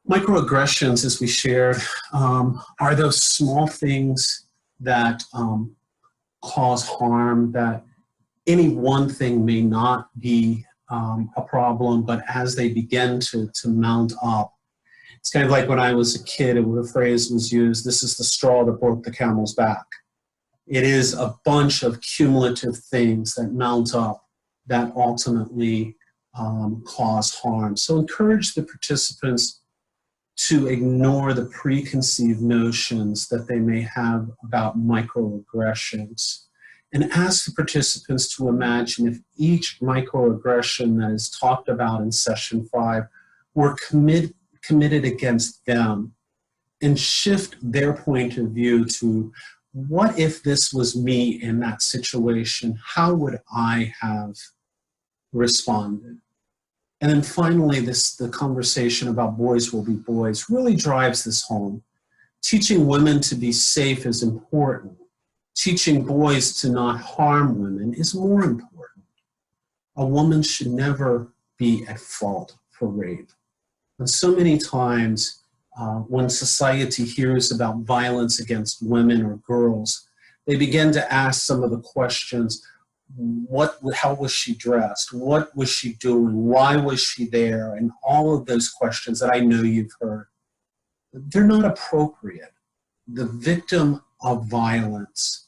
Microaggressions, as we shared, are those small things that cause harm, that any one thing may not be a problem, but as they begin to mount up, it's kind of like when I was a kid, the phrase was used, this is the straw that broke the camel's back. It is a bunch of cumulative things that mount up that ultimately cause harm. So encourage the participants to ignore the preconceived notions that they may have about microaggressions, and ask the participants to imagine if each microaggression that is talked about in session 5 were committed against them, and shift their point of view to, what if this was me in that situation? How would I have responded? And then finally, the conversation about boys will be boys really drives this home. Teaching women to be safe is important. Teaching boys to not harm women is more important. A woman should never be at fault for rape. And so many times when society hears about violence against women or girls, they begin to ask some of the questions. How was she dressed? What was she doing? Why was she there? And all of those questions that I know you've heard. They're not appropriate. The victim of violence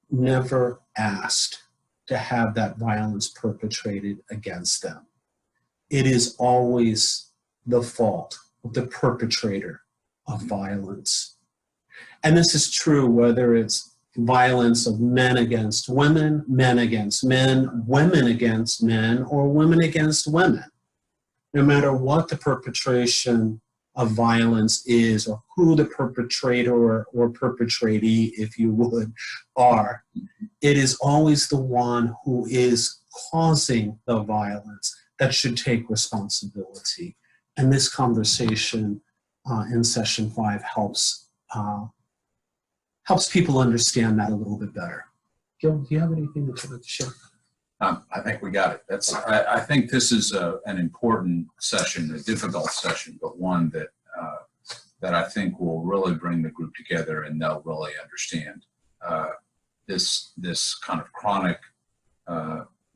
never asked to have that violence perpetrated against them. It is always the fault of the perpetrator of violence. And this is true whether it's violence of men against women, men against men, women against men, or women against women. No matter what the perpetration of violence is, or who the perpetrator or perpetratee, if you would, are, it is always the one who is causing the violence that should take responsibility. And this conversation in session 5 helps people understand that a little bit better. Gil, do you have anything that you'd like to share? I think we got it. I think this is an important session, a difficult session, but one that that I think will really bring the group together, and they'll really understand this kind of chronic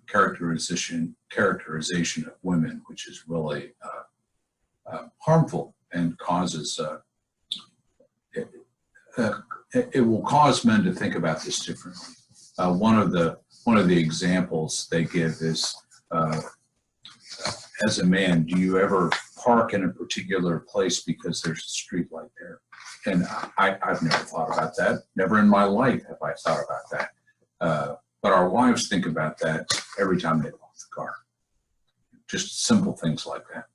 characterization of women, which is really harmful and causes. It will cause men to think about this differently. One of the examples they give is, as a man, do you ever park in a particular place because there's a street light there? And I've never thought about that. Never in my life have I thought about that. But our wives think about that every time they walk the car. Just simple things like that.